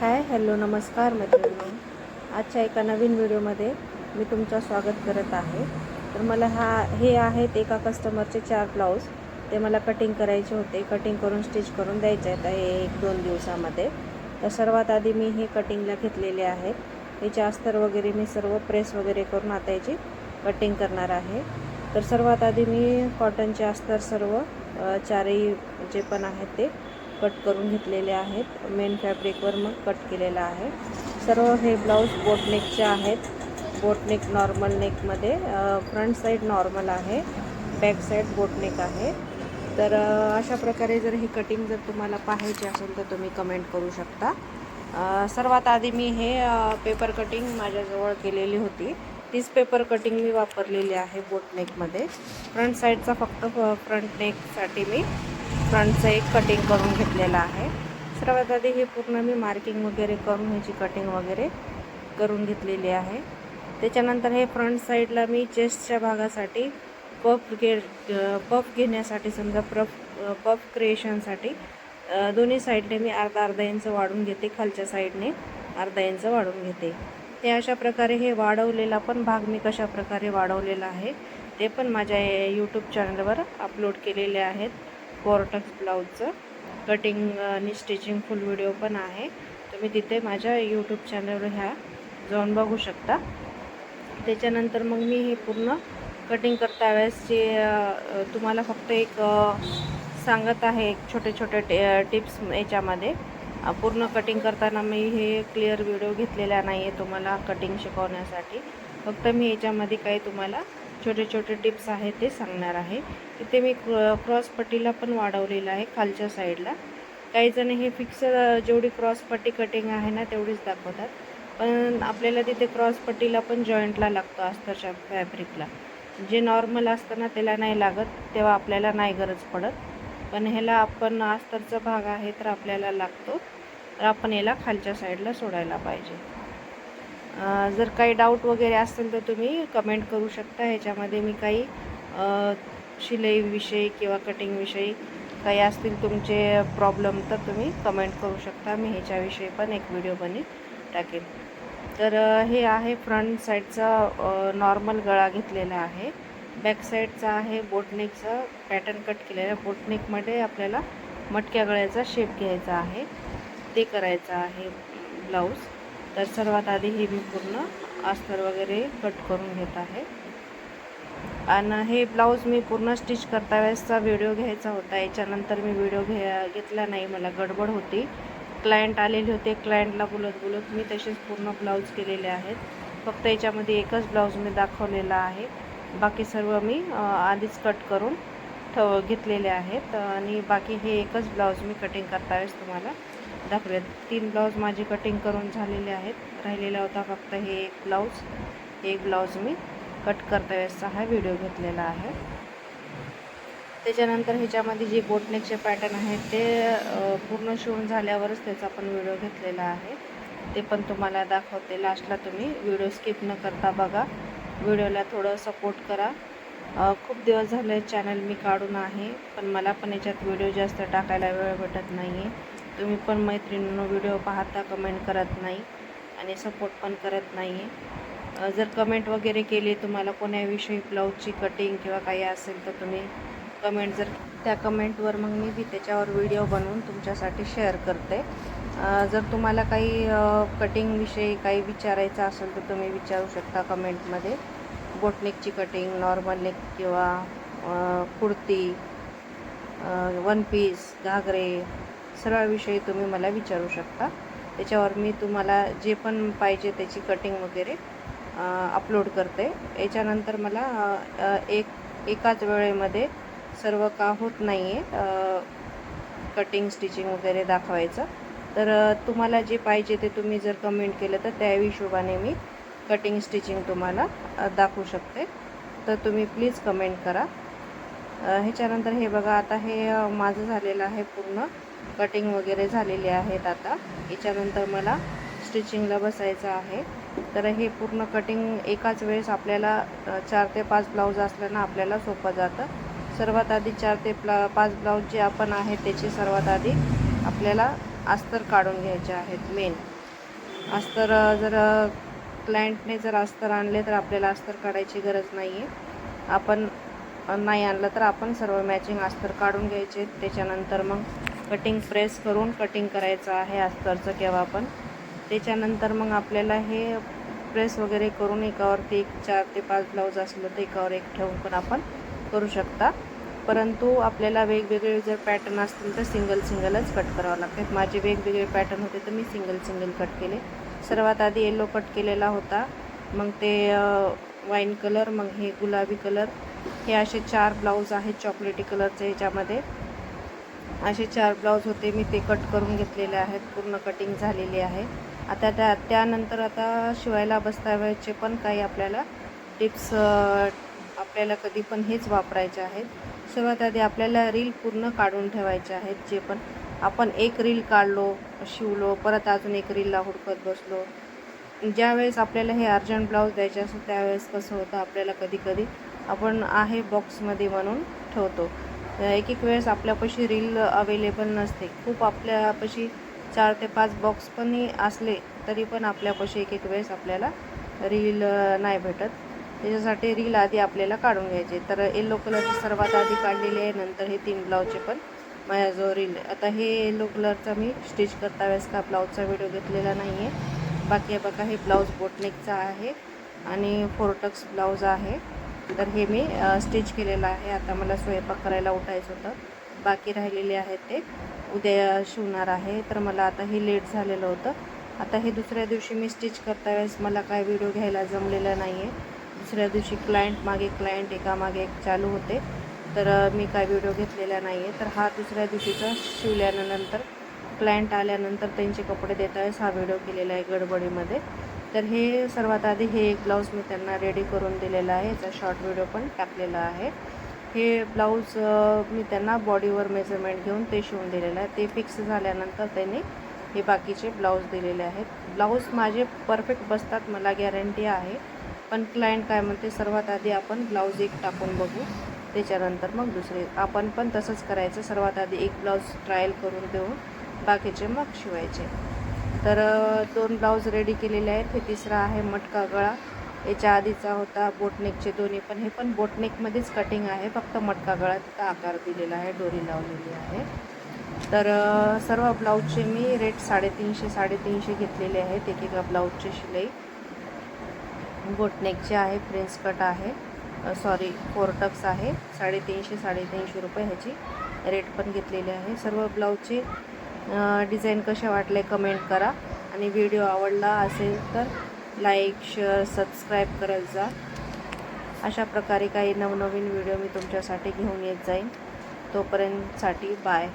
Hi hello नमस्कार मैत्रिणींनो, आजच्या एका नवीन व्हिडिओमध्ये मी तुमचं स्वागत करत आहे। तर मला हे आहेत एका कस्टमरचे 4 ब्लाउज, ते मला कटिंग करायचे होते। कटिंग करून स्टिच करून द्यायचे आहेत हे 1-2 दिवसामध्ये। तर सर्वात आधी मी हे कटिंगला घेतलेले आहेत। याचे अस्तर वगैरे मी सर्व प्रेस वगैरे करून आता याची कटिंग करणार आहे। तर सर्वात आधी मी कॉटनचे अस्तर सर्व चारही जे पण आहेत ते कट करून घेतलेले आहेत। मेन फॅब्रिकवर मग कट केलेला आहे। सर्व हे ब्लाउज बोटनेकचे आहेत। बोटनेक नॉर्मल नेकमध्ये फ्रंट साइड नॉर्मल आहे, बॅक साइड बोटनेक आहे। तर अशा प्रकारे जर ही कटिंग जर तुम्हाला पाहायची असेल तर तुम्ही कमेंट करू शकता। सर्वात आधी मी हे पेपर कटिंग माझ्याजवळ केलेली होती, तीच पेपर कटिंग मी वापरलेली आहे बोटनेकमध्ये। फ्रंट साइडचा फक्त फ्रंट नेकसाठी मी फ्रंटचं एक कटिंग करून घेतलेला आहे। सर्वात आधी हे पूर्ण मी मार्किंग वगैरे करून ह्याची कटिंग वगैरे करून घेतलेली आहे। त्याच्यानंतर हे फ्रंट साइडला मी चेस्टच्या भागासाठी पफ घेण्यासाठी, समजा पफ क्रिएशनसाठी दोन्ही साईडने मी अर्धा इंच वाढवून घेते, खालच्या साईडने अर्धा इंच वाढवून घेते। ते अशा प्रकारे हे वाढवलेला पण भाग मी कशा प्रकारे वाढवलेला आहे ते पण माझ्या यूट्यूब चॅनलवर अपलोड केलेले आहेत। कोरटक्स ब्लाउजचं कटिंग आणि स्टिचिंग फुल व्हिडिओ पण आहे, तुम्ही तिथे माझ्या यूट्यूब चॅनलवर जाऊन बघू शकता। त्याच्यानंतर मग मी हे पूर्ण कटिंग करता वेळेस जे तुम्हाला फक्त एक सांगत आहे, एक छोटे छोटे टिप्स याच्यामध्ये। पूर्ण कटिंग करताना मी हे क्लिअर व्हिडिओ घेतलेला नाही आहे तुम्हाला कटिंग शिकवण्यासाठी, फक्त मी याच्यामध्ये काही तुम्हाला छोटे छोटे टिप्स आहेत ते सांगणार आहे। इथे मी क्रॉस पट्टीला पण वाढवलेलं आहे खालच्या साईडला। काही जण हे फिक्स जेवढी क्रॉस पट्टी कटिंग आहे ना तेवढीच दाखवतात, पण आपल्याला तिथे क्रॉस पट्टीला पण जॉईंटला लागतं अस्तरच्या फॅब्रिकला। जे नॉर्मल असतं ना त्याला नाही लागत, तेव्हा आपल्याला नाही गरज पडत, पण ह्याला आपण अस्तरचा भाग आहे तर आपल्याला लागतो, तर आपण याला खालच्या साईडला सोडायला पाहिजे। जर काही डाऊट वगैरे असेल तर तुम्ही कमेंट करू शकता। ह्याच्यामध्ये मी काही शिलाईविषयी किंवा कटिंगविषयी काही असतील तुमचे प्रॉब्लेम तर तुम्ही कमेंट करू शकता, मी ह्याच्याविषयी पण एक व्हिडिओ बनवून टाकेन। तर हे आहे फ्रंट साईडचा नॉर्मल गळा घेतलेला आहे। बॅक साईडचा आहे बोटनेकचा पॅटर्न कट केलेला। बोटनेकमध्ये आपल्याला मटक्या गळ्याचा शेप घ्यायचा आहे, ते करायचं आहे ब्लाऊज। तर सर्वात आधी हे मी पूर्ण अस्तर वगैरे कट करून घेत आहे। आणि हे ब्लाऊज मी पूर्ण स्टिच करता वेळेसचा व्हिडिओ घ्यायचा होता, याच्यानंतर मी व्हिडिओ घेतला नाही, मला गडबड होती। क्लायंट आलेले होते, क्लायंटला बोलत बोलत मी तसेच पूर्ण ब्लाऊज केलेले आहेत। फक्त याच्यामध्ये एकच ब्लाऊज मी दाखवलेला आहे, बाकी सर्व मी आधीच कट करून घेतलेले आहेत। आणि बाकी हे एकच ब्लाऊज मी कटिंग करता वेळेस तुम्हाला दाखवले। 3 ब्लाऊज माझी कटिंग करून झालेले आहेत, राहिलेला होता फक्त हे एक ब्लाऊज मी कट करता वेळेसचा हा व्हिडिओ घेतलेला आहे। त्याच्यानंतर ह्याच्यामध्ये जे बोटनेकचे पॅटर्न आहेत ते पूर्ण शिवून झाल्यावरच त्याचा पण व्हिडिओ घेतलेला आहे, ते पण तुम्हाला दाखवते। लास्टला तुम्ही व्हिडिओ स्किप न करता बघा, व्हिडिओला थोडं सपोर्ट करा। खूप दिवस झाले चॅनल मी काढून आहे, पण मला पण याच्यात व्हिडिओ जास्त टाकायला वेळ भेटत नाही आहे। तुम्ही पण मैत्रिणींनो व्हिडिओ पाहता, कमेंट करत नाही आणि सपोर्ट पण करत नाही आहे। जर कमेंट वगैरे केली तुम्हाला कोण्याविषयी ब्लाऊजची कटिंग किंवा काही असेल तर तुम्ही कमेंट, जर त्या कमेंटवर मग मी त्याच्यावर व्हिडिओ बनवून तुमच्यासाठी शेअर करते। जर तुम्हाला काही कटिंगविषयी काही विचारायचं असेल तर तुम्ही विचारू शकता कमेंटमध्ये। बोटनेकची कटिंग, नॉर्मल नेक किंवा कुर्ती, वन पीस, घागरे सर्वाविषयी तुम्ही मला विचारू शकता। त्याच्यावर मी तुम्हाला जे पण पाहिजे त्याची कटिंग वगैरे अपलोड करते। याच्यानंतर मला एकाच वेळेमध्ये सर्व का होत नाही आहे कटिंग स्टिचिंग वगैरे दाखवायचं, तर तुम्हाला जे पाहिजे ते तुम्ही जर कमेंट केलं तर त्या हिशोबाने मी कटिंग स्टिचिंग तुम्हाला दाखवू शकते, तर तुम्ही प्लीज कमेंट करा। ह्याच्यानंतर हे बघा, आता हे माझं झालेलं आहे, पूर्ण कटिंग वगैरे झालेली आहेत। आता याच्यानंतर मला स्टिचिंगला बसायचं आहे। तर हे पूर्ण कटिंग एकाच वेळेस आपल्याला 4 ते 5 ब्लाऊज असल्यानं आपल्याला सोपं जातं। सर्वात आधी 4 ते 5 ब्लाऊज जे आपण आहेत त्याची सर्वात आधी आपल्याला अस्तर काढून घ्यायचे आहेत मेन। अस्तर जर क्लायंटने जर अस्तर आणले तर आपल्याला अस्तर काढायची गरज नाही आहे. आपण नाही आणलं तर आपण सर्व मॅचिंग अस्तर काढून घ्यायचे. त्याच्यानंतर मग कटिंग प्रेस करून कटिंग करायचं आहे अस्तरचं केव्हा पण. त्याच्यानंतर मग आपल्याला हे प्रेस वगैरे करून एकावरती एक 4 ते 5 ब्लाऊज असलं तर एकावर एक ठेवून पण आपण करू शकता. परंतु आपल्याला वेगवेगळे जर पॅटर्न असतील तर सिंगलच कट करावं लागतात. माझे वेगवेगळे पॅटर्न होते तर मी सिंगल कट केले. सर्वात आधी येलो कट केलेला होता, मग ते वाईन कलर, मग हे गुलाबी कलर. हे असे 4 ब्लाऊज आहेत चॉकलेटी कलरचे. ह्याच्यामध्ये असे 4 ब्लाऊज होते, मी ते कट करून घेतलेले आहेत. पूर्ण कटिंग झालेली आहे. आता त्यानंतर आता शिवायला बसतावेळचे पण काही आपल्याला टिप्स आपल्याला कधी पण हेच वापरायचे आहेत. सर्वात आधी आपल्याला रील पूर्ण काढून ठेवायचे आहेत. जे पण आपण एक रील काढलो, शिवलो, परत अजून एक रीलला हुडकत बसलो. ज्यावेळेस आपल्याला हे अर्जंट ब्लाऊज द्यायचे असतं त्यावेळेस कसं होतं, आपल्याला कधी आपण आहे बॉक्समध्ये म्हणून ठेवतो. एक वेळेस आपल्यापाशी रील अवेलेबल नसते. खूप आपल्यापाशी 4 ते 5 बॉक्स पण असले तरी पण आपल्यापाशी एक वेळेस आपल्याला रील नाही भेटत. त्याच्यासाठी रील आधी आपल्याला काढून घ्यायचे. तर येलो कलरची सर्वात आधी काढलेली आहे. नंतर हे 3 ब्लाऊजचे पण माझ्याजवळ रील. आता हे येलो कलरचा मी स्टिच करता वेळेस का ब्लाऊजचा व्हिडिओ घेतलेला नाही आहे. बाकी बघा, हे ब्लाऊज बोटनेकचा आहे आणि 4 टक्स ब्लाऊज आहे. तर हे मी स्टिच केलेलं आहे. आता मला स्वयंपाक करायला उठायचं होतं, बाकी राहिलेले आहेत ते उद्या शिवणार आहे. तर मला आता हे लेट झालेलं होतं. आता हे दुसऱ्या दिवशी मी स्टिच करता वेळेस मला काय व्हिडिओ घ्यायला जमलेला नाही आहे. दुसऱ्या दिवशी क्लायंट एकामागे एक चालू होते, तर मी काय व्हिडिओ घेतलेला नाही आहे. तर हा दुसऱ्या दिवशीचा शिवल्यानंतर क्लायंट आल्यानंतर त्यांचे कपडे देता वेळेस हा व्हिडिओ केलेला आहे गडबडीमध्ये. तर हे सर्वात आधी हे एक ब्लाऊज मी त्यांना रेडी करून दिलेला आहे. याचा शॉर्ट व्हिडिओ पण टाकलेला आहे. हे ब्लाऊज मी त्यांना बॉडीवर मेजरमेंट घेऊन ते शिवून दिलेलं आहे. ते फिक्स झाल्यानंतर त्यांनी हे बाकीचे ब्लाऊज दिलेले आहेत. ब्लाऊज माझे परफेक्ट बसतात, मला गॅरंटी आहे. पण क्लायंट काय म्हणते, सर्वात आधी आपण ब्लाऊज एक टाकून बघू, त्याच्यानंतर मग दुसरे. आपण पण तसंच करायचं. सर्वात आधी एक ब्लाऊज ट्रायल करून देऊन बाकीचे मग शिवायचे. तर 2 ब्लाऊज रेडी केलेले आहेत. हे तिसरा आहे मटका गळा. याच्या आधीचा होता बोटनेकचे दोन्ही पण. हे पण बोटनेकमध्येच कटिंग आहे, फक्त मटका गळा तिथं आकार दिलेला आहे, डोरी लावलेली आहे. तर सर्व ब्लाऊजचे मी रेट 350 घेतलेले आहेत. एकेका ब्लाऊजची शिलाई. बोटनेकचे आहे, प्रिन्स कट आहे, 4 टक्स आहे. 350 रुपये ह्याची रेट पण घेतलेली आहे. सर्व ब्लाऊजचे डिझाईन कशा वाटले कमेंट करा. आणि व्हिडिओ आवडला असेल तर लाईक, शेअर, सबस्क्राईब करत जा. अशा प्रकारे काही नवनवीन व्हिडिओ मी तुमच्यासाठी घेऊन येत जाईन. तोपर्यंतसाठी बाय.